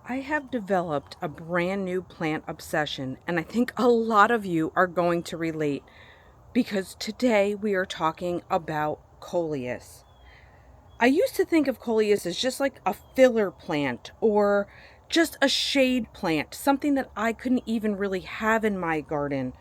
I have developed a brand new plant obsession, and I think a lot of you are going to relate because today we are talking about Coleus. I used to think of Coleus as just like a filler plant or just a shade plant, something that I couldn't even really have in my garden.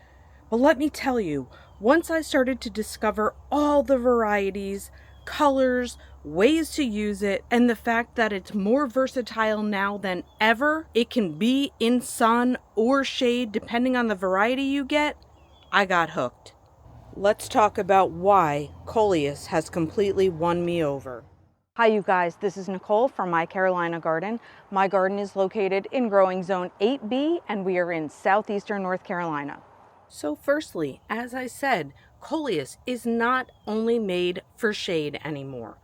But let me tell you, once I started to discover all the varieties, colors, ways to use it, and the fact that it's more versatile now than ever, it can be in sun or shade depending on the variety you get, I got hooked. Let's talk about why Coleus has completely won me over. Hi you guys, this is Nicole from My Carolina Garden. My garden is located in growing zone 8B and we are in southeastern North Carolina. So firstly, as I said, Coleus is not only made for shade anymore.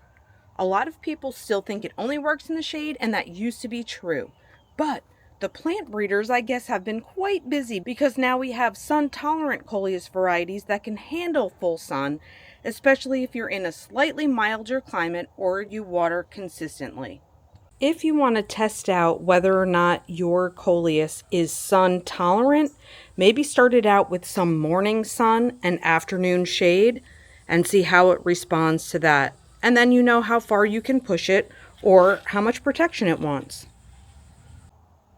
A lot of people still think it only works in the shade, and that used to be true. But the plant breeders, I guess, have been quite busy because now we have sun-tolerant Coleus varieties that can handle full sun, especially if you're in a slightly milder climate or you water consistently. If you want to test out whether or not your Coleus is sun tolerant, maybe start it out with some morning sun and afternoon shade and see how it responds to that. And then you know how far you can push it or how much protection it wants.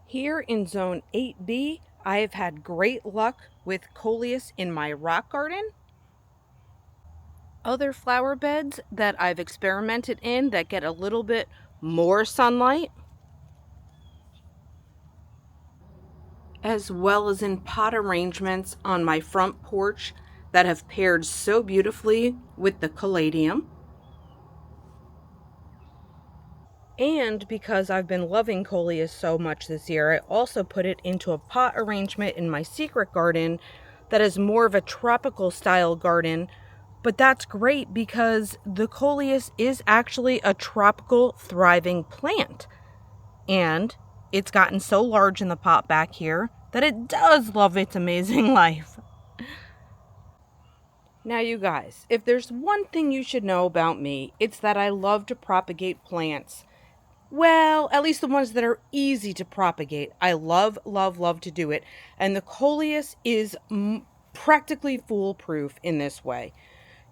Here in zone 8B, I have had great luck with Coleus in my rock garden. Other flower beds that I've experimented in that get a little bit more sunlight, as well as in pot arrangements on my front porch that have paired so beautifully with the caladium. And because I've been loving Coleus so much this year, I also put it into a pot arrangement in my secret garden that is more of a tropical style garden. But that's great because the Coleus is actually a tropical thriving plant. And it's gotten so large in the pot back here that it does love its amazing life. Now you guys, if there's one thing you should know about me, it's that I love to propagate plants. Well, at least the ones that are easy to propagate. I love, love, love to do it. And the Coleus is practically foolproof in this way.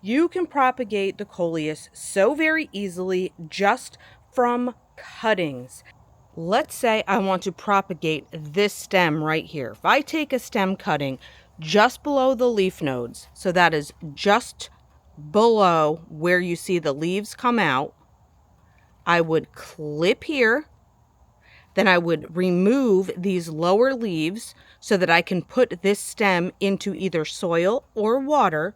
You can propagate the Coleus so very easily just from cuttings. Let's say I want to propagate this stem right here. If I take a stem cutting just below the leaf nodes, so that is just below where you see the leaves come out, I would clip here, then I would remove these lower leaves so that I can put this stem into either soil or water,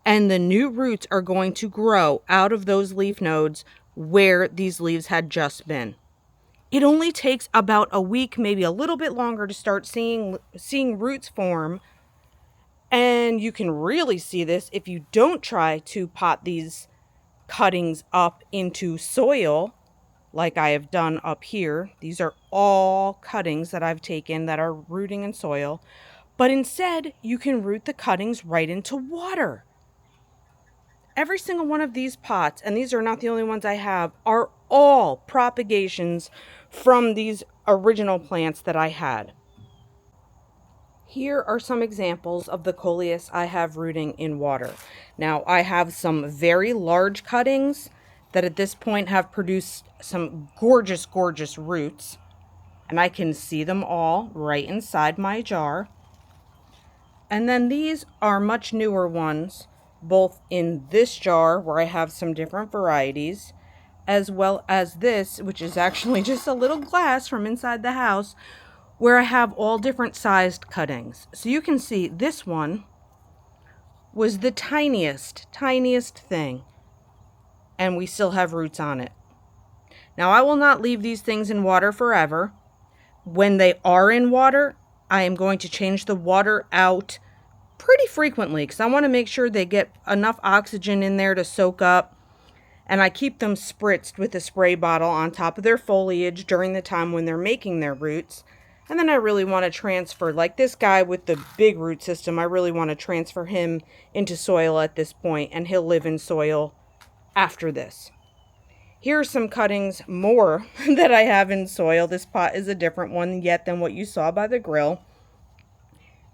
and the new roots are going to grow out of those leaf nodes where these leaves had just been. It only takes about a week, maybe a little bit longer, to start seeing roots form. And you can really see this if you don't try to pot these cuttings up into soil like I have done up here. These are all cuttings that I've taken that are rooting in soil. But instead, you can root the cuttings right into water. Every single one of these pots, and these are not the only ones I have, are all propagations from these original plants that I had. Here are some examples of the Coleus I have rooting in water. Now, I have some very large cuttings that at this point have produced some gorgeous, gorgeous roots. And I can see them all right inside my jar. And then these are much newer ones, both in this jar where I have some different varieties, as well as this, which is actually just a little glass from inside the house, where I have all different sized cuttings. So you can see this one was the tiniest thing, and we still have roots on it. Now, I will not leave these things in water forever. When they are in water, I am going to change the water out pretty frequently because I want to make sure they get enough oxygen in there to soak up. And I keep them spritzed with a spray bottle on top of their foliage during the time when they're making their roots. And then I really want to transfer, like this guy with the big root system, I really want to transfer him into soil at this point, and he'll live in soil after this. Here's some cuttings more that I have in soil. This pot is a different one yet than what you saw by the grill.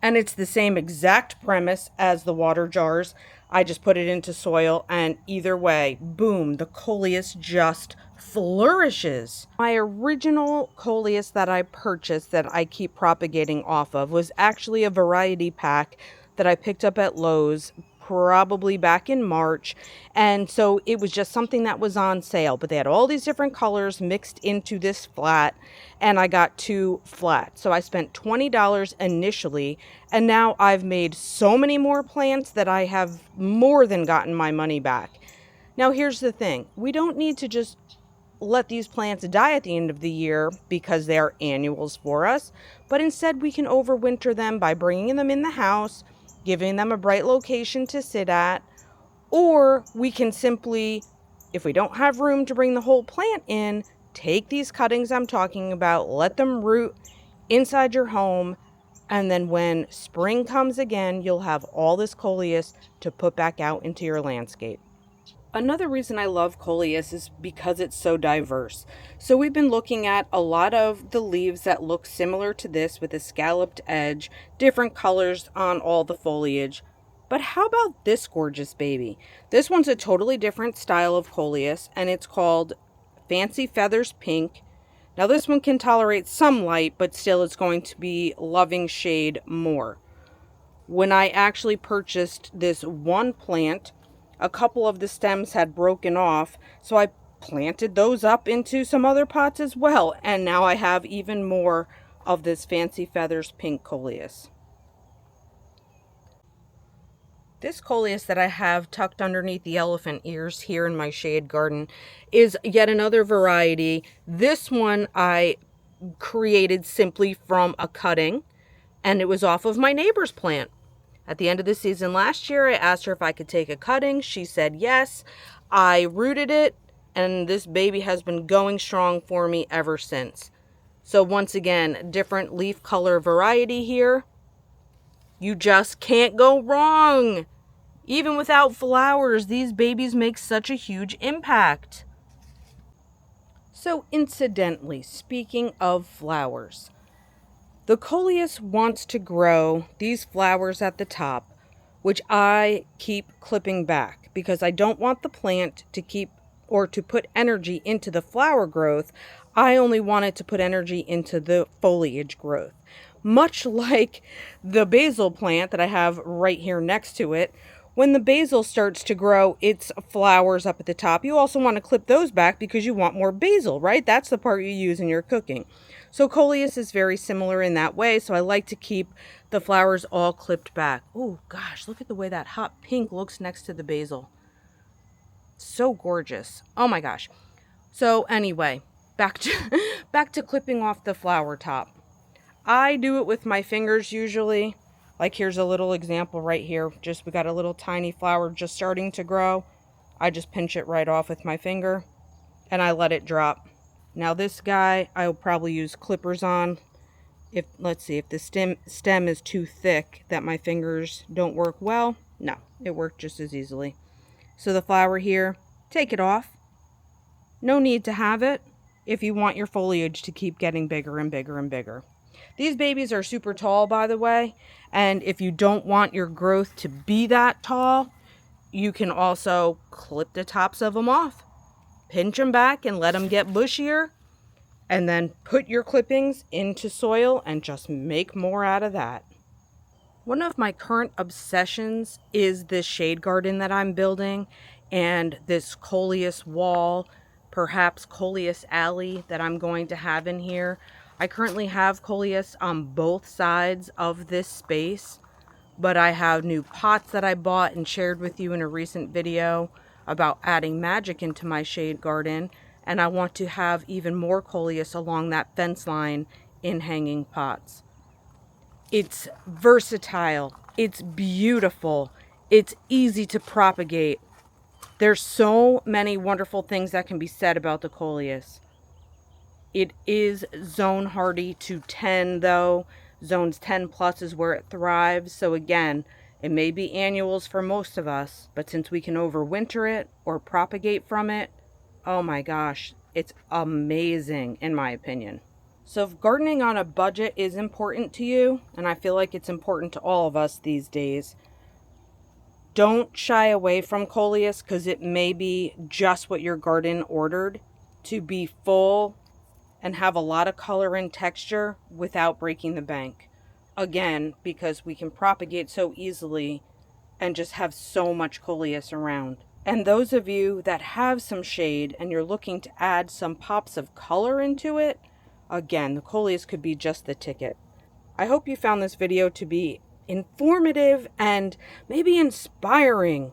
And it's the same exact premise as the water jars. I just put it into soil, and either way, boom, the Coleus just flourishes. My original Coleus that I purchased that I keep propagating off of was actually a variety pack that I picked up at Lowe's probably back in March. And so it was just something that was on sale, but they had all these different colors mixed into this flat, and I got 2 flats. So I spent $20 initially, and now I've made so many more plants that I have more than gotten my money back. Now here's the thing. We don't need to just let these plants die at the end of the year because they are annuals for us, but instead we can overwinter them by bringing them in the house, giving them a bright location to sit at, or we can simply, if we don't have room to bring the whole plant in, take these cuttings I'm talking about, let them root inside your home, and then when spring comes again, you'll have all this Coleus to put back out into your landscape. Another reason I love Coleus is because it's so diverse. So we've been looking at a lot of the leaves that look similar to this with a scalloped edge, different colors on all the foliage. But how about this gorgeous baby? This one's a totally different style of Coleus, and it's called Fancy Feathers Pink. Now this one can tolerate some light, but still it's going to be loving shade more. When I actually purchased this one plant, a couple of the stems had broken off, so I planted those up into some other pots as well, and now I have even more of this Fancy Feathers Pink Coleus. This Coleus that I have tucked underneath the elephant ears here in my shade garden is yet another variety. This one I created simply from a cutting, and it was off of my neighbor's plant. At the end of the season last year, I asked her if I could take a cutting. She said yes. I rooted it, and this baby has been going strong for me ever since. So once again, different leaf color variety here. You just can't go wrong. Even without flowers, these babies make such a huge impact. So incidentally, speaking of flowers, the Coleus wants to grow these flowers at the top, which I keep clipping back because I don't want the plant to keep or to put energy into the flower growth. I only want it to put energy into the foliage growth. Much like the basil plant that I have right here next to it. When the basil starts to grow its flowers up at the top, you also want to clip those back because you want more basil, right? That's the part you use in your cooking. So Coleus is very similar in that way, so I like to keep the flowers all clipped back. Oh gosh, look at the way that hot pink looks next to the basil. So gorgeous. Oh my gosh. So anyway, back to clipping off the flower top. I do it with my fingers usually. Like here's a little example right here. Just we got a little tiny flower just starting to grow. I just pinch it right off with my finger and I let it drop. Now this guy I'll probably use clippers on. Let's see, if the stem is too thick that my fingers don't work well. No, it worked just as easily. So the flower here, take it off. No need to have it if you want your foliage to keep getting bigger and bigger and bigger. These babies are super tall, by the way, and if you don't want your growth to be that tall, you can also clip the tops of them off. Pinch them back and let them get bushier, and then put your clippings into soil and just make more out of that. One of my current obsessions is this shade garden that I'm building and this Coleus wall, perhaps Coleus alley that I'm going to have in here. I currently have Coleus on both sides of this space, but I have new pots that I bought and shared with you in a recent video about adding magic into my shade garden, and I want to have even more Coleus along that fence line in hanging pots. It's versatile, it's beautiful, it's easy to propagate. There's so many wonderful things that can be said about the Coleus. It is zone hardy to 10 though. Zones 10 plus is where it thrives. So again, it may be annuals for most of us, but since we can overwinter it or propagate from it, Oh my gosh, it's amazing in my opinion. So if gardening on a budget is important to you, and I feel like it's important to all of us these days, don't shy away from Coleus because it may be just what your garden ordered to be full and have a lot of color and texture without breaking the bank. Again, because we can propagate so easily and just have so much Coleus around. And those of you that have some shade and you're looking to add some pops of color into it, again, the Coleus could be just the ticket. I hope you found this video to be informative and maybe inspiring,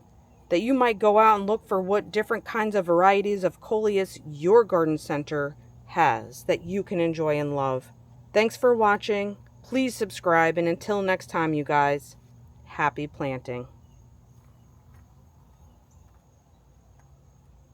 that you might go out and look for what different kinds of varieties of Coleus your garden center has that you can enjoy and love. Thanks for watching. Please subscribe, and until next time, you guys, happy planting.